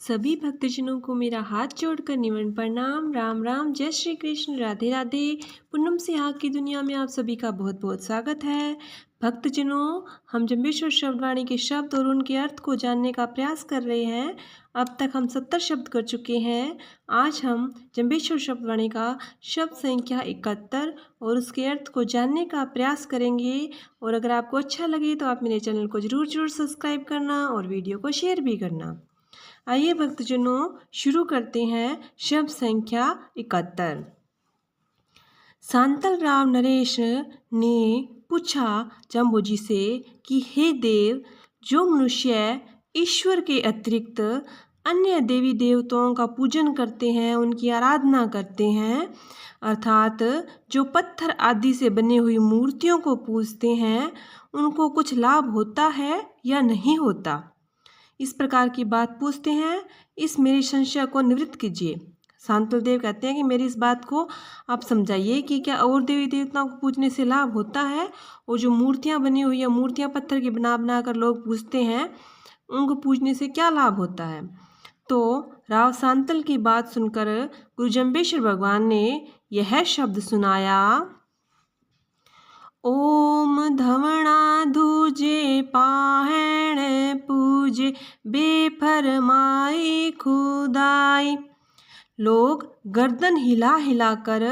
सभी भक्तजनों को मेरा हाथ जोड़कर निमन प्रणाम। राम राम, जय श्री कृष्ण, राधे राधे। पूनम से आग की दुनिया में आप सभी का बहुत बहुत स्वागत है। भक्तजनों, हम जम्बेश्वर शब्दवाणी के शब्द और उनके अर्थ को जानने का प्रयास कर रहे हैं। अब तक हम 70 शब्द कर चुके हैं। आज हम जम्बेश्वर शब्दवाणी का शब्द संख्या 71 और उसके अर्थ को जानने का प्रयास करेंगे। और अगर आपको अच्छा लगे तो आप मेरे चैनल को ज़रूर सब्सक्राइब करना और वीडियो को शेयर भी करना। आइए भक्तजनों, शुरू करते हैं शब्द संख्या 71। शांतल राव नरेश ने पूछा जम्बूजी से कि हे देव, जो मनुष्य ईश्वर के अतिरिक्त अन्य देवी देवताओं का पूजन करते हैं, उनकी आराधना करते हैं, अर्थात जो पत्थर आदि से बनी हुई मूर्तियों को पूजते हैं, उनको कुछ लाभ होता है या नहीं होता? इस प्रकार की बात पूछते हैं। इस मेरी संशय को निवृत्त कीजिए। शांतल देव कहते हैं कि मेरी इस बात को आप समझाइए कि क्या और देवी देवताओं को पूजने से लाभ होता है, और जो मूर्तियां बनी हुई है, मूर्तियां पत्थर की बना कर लोग पूजते हैं, उनको पूजने से क्या लाभ होता है? तो राव शांतल की बात सुनकर गुरु जम्बेश्वर भगवान ने यह शब्द सुनाया। ओम धवणा धूजे पाहण पूजे बेफरमाई खुदाई। लोग गर्दन हिला हिला कर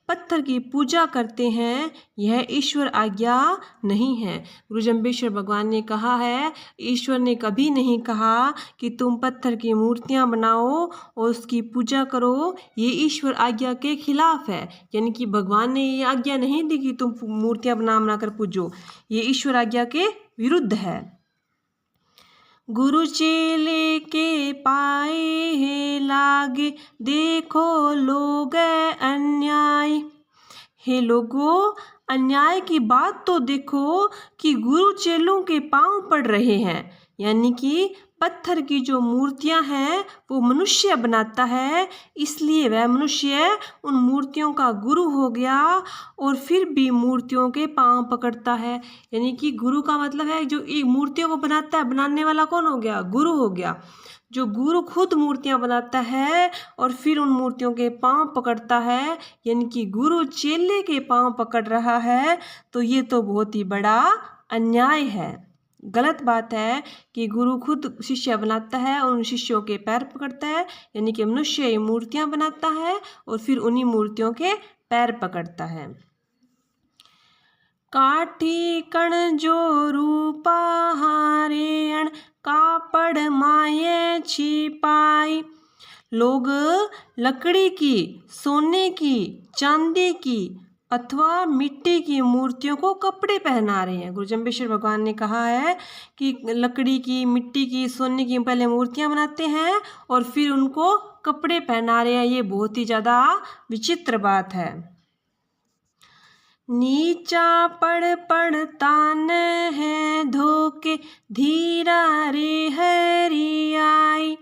पत्थर की पूजा करते हैं, यह ईश्वर आज्ञा नहीं है। गुरु जम्बेश्वर भगवान ने कहा है, ईश्वर ने कभी नहीं कहा कि तुम पत्थर की मूर्तियां बनाओ और उसकी पूजा करो, ये ईश्वर आज्ञा के खिलाफ है। यानी कि भगवान ने ये आज्ञा नहीं दी कि तुम मूर्तियां बना कर पूजो, ये ईश्वर आज्ञा के विरुद्ध है। गुरु चेले के पाए है लागे, देखो लोग अन्याय। हे लोगों, अन्याय की बात तो देखो कि गुरु चेलों के पांव पड़ रहे हैं। यानी कि पत्थर की जो मूर्तियां हैं वो मनुष्य बनाता है, इसलिए वह मनुष्य उन मूर्तियों का गुरु हो गया और फिर भी मूर्तियों के पांव पकड़ता है। यानी कि गुरु का मतलब है जो मूर्तियों को बनाता है, बनाने वाला कौन हो गया? गुरु हो गया। जो गुरु खुद मूर्तियां बनाता है और फिर उन मूर्तियों के पांव पकड़ता है, यानी कि गुरु चेले के पांव पकड़ रहा है, तो ये तो बहुत ही बड़ा अन्याय है। गलत बात है कि गुरु खुद शिष्य बनाता है और उन शिष्यों के पैर पकड़ता है। यानी कि मनुष्य ये मूर्तियां बनाता है और फिर उन्हीं मूर्तियों के पैर पकड़ता है। काठी कण जो रूपा हारेण, कापड़ माये छिपाई। लोग लकड़ी की, सोने की, चांदी की अथवा मिट्टी की मूर्तियों को कपड़े पहना रहे हैं। गुरु जम्बेश्वर भगवान ने कहा है कि लकड़ी की, मिट्टी की, सोने की पहले मूर्तियां बनाते हैं और फिर उनको कपड़े पहना रहे हैं। ये बहुत ही ज़्यादा विचित्र बात है। नीचा पड़ पड़ तान है धोके, धीरा रे हरि आई।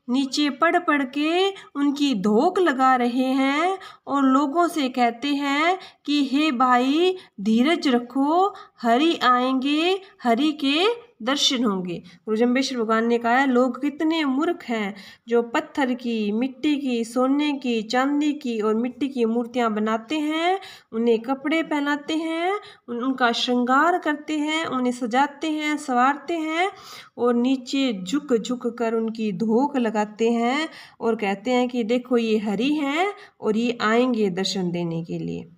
नीचे पढ़ पढ़ के उनकी धोख लगा रहे हैं और लोगों से कहते हैं कि हे भाई, धीरज रखो, हरि आएंगे, हरि के दर्शन होंगे। गुरु जम्बेश्वर भगवान ने कहा है, लोग कितने मूर्ख हैं जो पत्थर की, मिट्टी की, सोने की, चांदी की और मिट्टी की मूर्तियां बनाते हैं, उन्हें कपड़े पहनाते हैं, उनका श्रृंगार करते हैं, उन्हें सजाते हैं, संवारते हैं और नीचे झुक झुक कर उनकी धोख लगाते हैं और कहते हैं कि देखो ये हरि हैं और ये आएंगे दर्शन देने के लिए।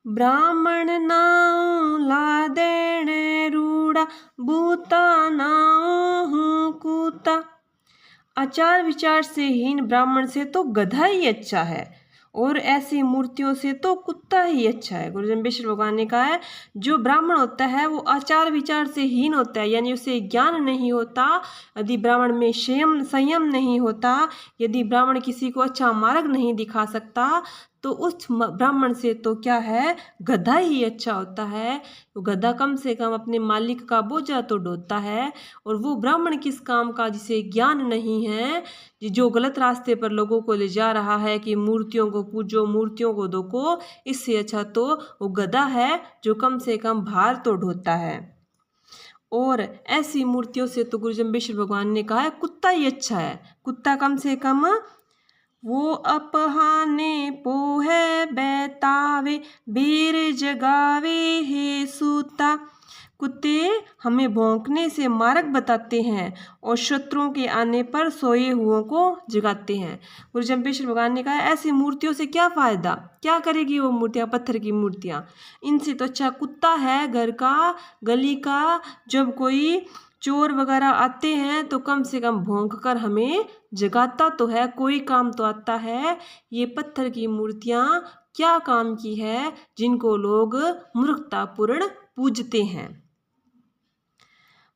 ब्राह्मण नाऊ ला देण रूड़ा, बूता नाऊ हूँ कूता। आचार विचार से हीन ब्राह्मण से तो गधा ही अच्छा है और ऐसी मूर्तियों से तो कुत्ता ही अच्छा है। गुरु जम्बेश्वर भगवान ने कहा है, जो ब्राह्मण होता है वो आचार विचार से हीन होता है, यानी उसे ज्ञान नहीं होता। यदि ब्राह्मण में संयम नहीं होता, यदि ब्राह्मण किसी को अच्छा मार्ग नहीं दिखा सकता, तो उस ब्राह्मण से तो क्या है, गधा ही अच्छा होता है। वो गधा कम से कम अपने मालिक का बोझा तो ढोता है, और वो ब्राह्मण किस काम का जिसे ज्ञान नहीं है, जो गलत रास्ते पर लोगों को ले जा रहा है कि मूर्तियों को पूजो, मूर्तियों को धोको, इससे अच्छा तो वो गधा है जो कम से कम भार तो ढोता है। और ऐसी मूर्तियों से तो गुरु जम्बेश्वर भगवान ने कहा है कुत्ता ही अच्छा है। कुत्ता कम से कम वो अपहाने पोहे बैतावे बेर जगावे हे सूता। कुत्ते हमें भौंकने से मार्ग बताते हैं और शत्रुओं के आने पर सोए हुओं को जगाते हैं। गुरु जम्बेश्वर भगवान ने कहा ऐसी मूर्तियों से क्या फ़ायदा, क्या करेगी वो मूर्तियाँ, पत्थर की मूर्तियाँ। इनसे तो अच्छा कुत्ता है घर का, गली का। जब कोई चोर वगैरह आते हैं तो कम से कम भौंक कर हमें जगाता तो है, कोई काम तो आता है। ये पत्थर की मूर्तियाँ क्या काम की है जिनको लोग मूर्खतापूर्ण पूजते हैं।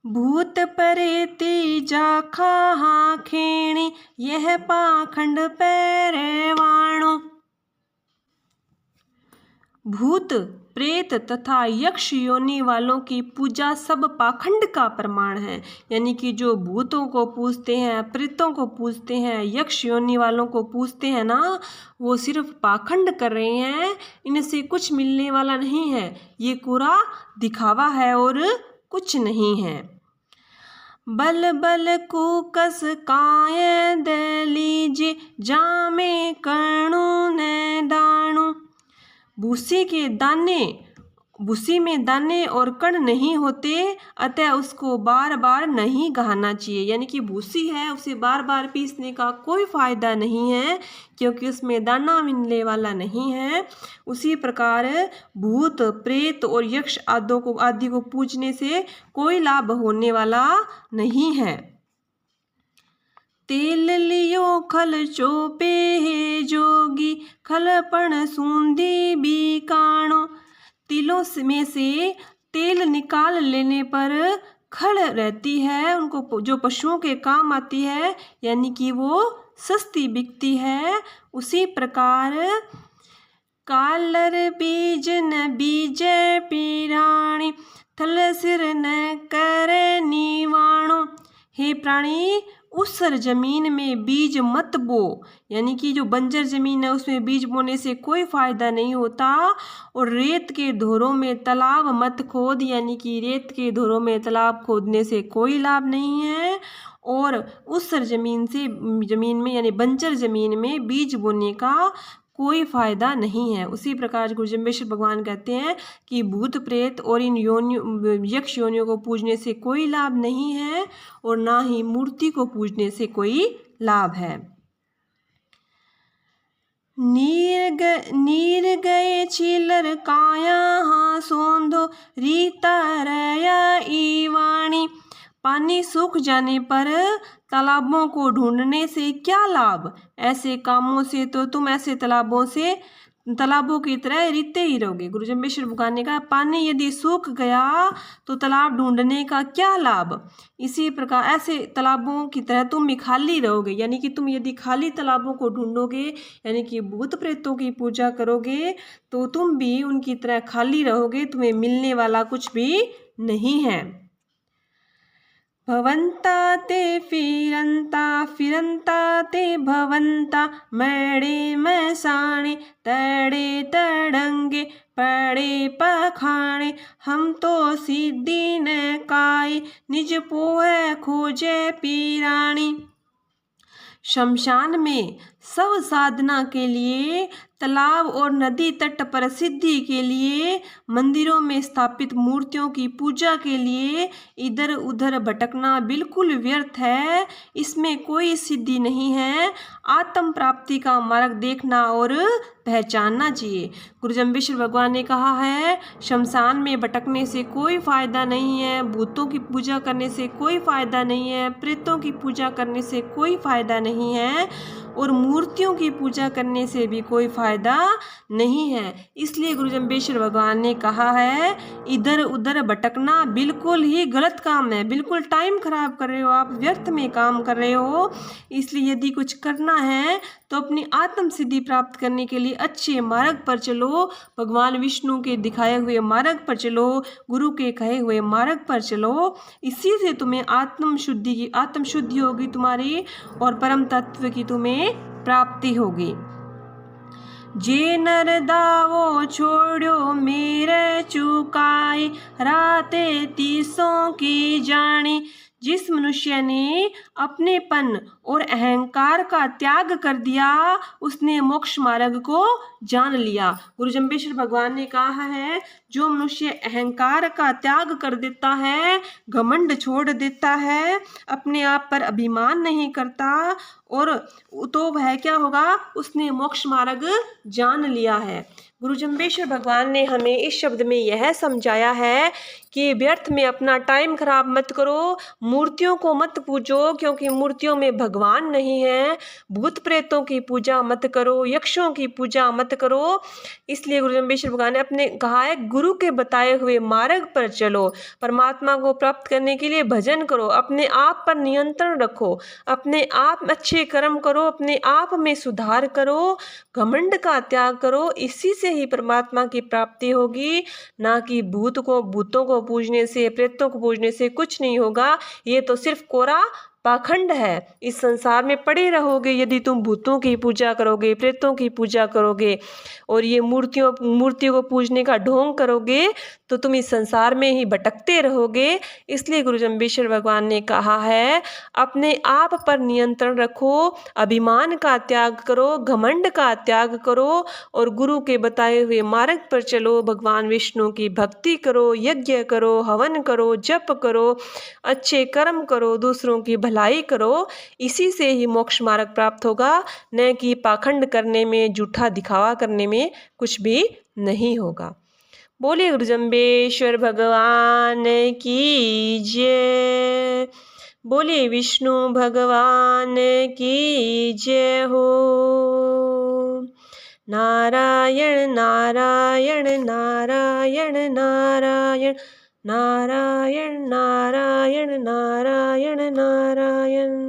भूत परेती जा खाहा खेणी यह पाखंड पैरवाणो। भूत प्रेत तथा यक्ष योनि वालों की पूजा सब पाखंड का प्रमाण है। यानी कि जो भूतों को पूजते हैं, प्रेतों को पूजते हैं, यक्ष योनि वालों को पूजते हैं ना, वो सिर्फ पाखंड कर रहे हैं, इनसे कुछ मिलने वाला नहीं है। ये पूरा दिखावा है और कुछ नहीं है। बल बल कुकस काय दलीजे जामे कर्णु न दाणु। भूसी में दाने और कण नहीं होते, अतः उसको बार बार नहीं गहाना चाहिए। यानी कि भूसी है, उसे बार बार पीसने का कोई फायदा नहीं है क्योंकि उसमें दाना मिलने वाला नहीं है। उसी प्रकार भूत प्रेत और यक्ष आदि को पूजने से कोई लाभ होने वाला नहीं है। तेल लियो खल चोपे हे जोगी खलपण सूंदी बीकाणो। तिलों में से तेल निकाल लेने पर खल रहती है, उनको जो पशुओं के काम आती है, यानी कि वो सस्ती बिकती है। उसी प्रकार कालर बीज न बीज पीराणी थल सिर न करे नीवाणो। हे प्राणी, उस जमीन में बीज मत बो। यानी कि जो बंजर जमीन है उसमें बीज बोने से कोई फायदा नहीं होता। और रेत के धोरों में तालाब मत खोद। यानी कि रेत के धोरों में तालाब खोदने से कोई लाभ नहीं है। और उस जमीन में यानी बंजर जमीन में बीज बोने का कोई फायदा नहीं है। उसी प्रकार गुरु जम्बेश्वर भगवान कहते हैं कि भूत प्रेत और इन यक्ष योनियों को पूजने से कोई लाभ नहीं है और ना ही मूर्ति को पूजने से कोई लाभ है। नीर गए छिलर काया हाँ सोंधो रीता रया ईवाणी। पानी सूख जाने पर तालाबों को ढूंढने से क्या लाभ। ऐसे कामों से तो तुम ऐसे तालाबों की तरह रीते ही रहोगे। गुरु जम्बेश्वर भगवान ने कहा पानी यदि सूख गया तो तालाब ढूंढने का क्या लाभ। इसी प्रकार ऐसे तालाबों की तरह तुम भी खाली रहोगे। यानी कि तुम यदि खाली तालाबों को ढूंढोगे, यानी कि भूत प्रेतों की पूजा करोगे, तो तुम भी उनकी तरह खाली रहोगे, तुम्हें मिलने वाला कुछ भी नहीं है। भवंता ते फिरंता ते भवंता मैड़े मैसाणे तड़े तड़ंगे पड़े पखाणे। हम तो सिद्धि न काई निज पोह खोजे पीराणी। शमशान में सब साधना के लिए, तालाब और नदी तट पर सिद्धि के लिए, मंदिरों में स्थापित मूर्तियों की पूजा के लिए इधर उधर भटकना बिल्कुल व्यर्थ है। इसमें कोई सिद्धि नहीं है। आत्म प्राप्ति का मार्ग देखना और पहचानना चाहिए। गुरु जम्बेश्वर भगवान ने कहा है शमशान में भटकने से कोई फायदा नहीं है, भूतों की पूजा करने से कोई फायदा नहीं है, प्रेतों की पूजा करने से कोई फायदा नहीं है और मूर्तियों की पूजा करने से भी कोई फायदा नहीं है। इसलिए गुरु जम्बेश्वर भगवान ने कहा है इधर उधर भटकना बिल्कुल ही गलत काम है, बिल्कुल टाइम खराब कर रहे हो आप, व्यर्थ में काम कर रहे हो। इसलिए यदि कुछ करना है तो अपनी आत्म सिद्धि प्राप्त करने के लिए अच्छे मार्ग पर चलो, भगवान विष्णु के दिखाए हुए मार्ग पर चलो, गुरु के कहे हुए मार्ग पर चलो। इसी से तुम्हें आत्मशुद्धि होगी तुम्हारी और परम तत्व की तुम्हें प्राप्ति होगी। जे नर दावो छोड़ो मेरे चुकाई, राते तीसों की जानी। जिस मनुष्य ने अपनेपन और अहंकार का त्याग कर दिया, उसने मोक्ष मार्ग को जान लिया। गुरु जम्बेश्वर भगवान ने कहा है, जो मनुष्य अहंकार का त्याग कर देता है, घमंड छोड़ देता है, अपने आप पर अभिमान नहीं करता, और तो वह क्या होगा, उसने मोक्ष मार्ग जान लिया है। गुरु जम्बेश्वर भगवान ने हमें इस शब्द में यह समझाया है कि व्यर्थ में अपना टाइम खराब मत करो, मूर्तियों को मत पूजो, क्योंकि मूर्तियों में भगवान नहीं है। भूत प्रेतों की पूजा मत करो, यक्षों की पूजा मत करो। इसलिए गुरु जम्बेश्वर भगवान ने अपने कहा है, गुरु के बताए हुए मार्ग पर चलो, परमात्मा को प्राप्त करने के लिए भजन करो, अपने आप पर नियंत्रण रखो, अपने आप में अच्छे कर्म करो, अपने आप में सुधार करो, घमंड का त्याग करो। इसी से ही परमात्मा की प्राप्ति होगी, ना कि भूतों को पूजने से, प्रेतों को पूजने से कुछ नहीं होगा। ये तो सिर्फ कोरा पाखंड है। इस संसार में पड़े रहोगे यदि तुम भूतों की पूजा करोगे, प्रेतों की पूजा करोगे और ये मूर्तियों को पूजने का ढोंग करोगे, तो तुम इस संसार में ही भटकते रहोगे। इसलिए गुरु जम्बेश्वर भगवान ने कहा है, अपने आप पर नियंत्रण रखो, अभिमान का त्याग करो, घमंड का त्याग करो और गुरु के बताए हुए मार्ग पर चलो। भगवान विष्णु की भक्ति करो, यज्ञ करो, हवन करो, जप करो, अच्छे कर्म करो, दूसरों की भलाई करो। इसी से ही मोक्ष मार्ग प्राप्त होगा, न कि पाखंड करने में, झूठा दिखावा करने में कुछ भी नहीं होगा। बोले गुरु जम्बेश्वर भगवान की जय। बोले विष्णु भगवान की जय हो। नारायण नारायण नारायण नारायण नारायण नारायण नारायण नारायण।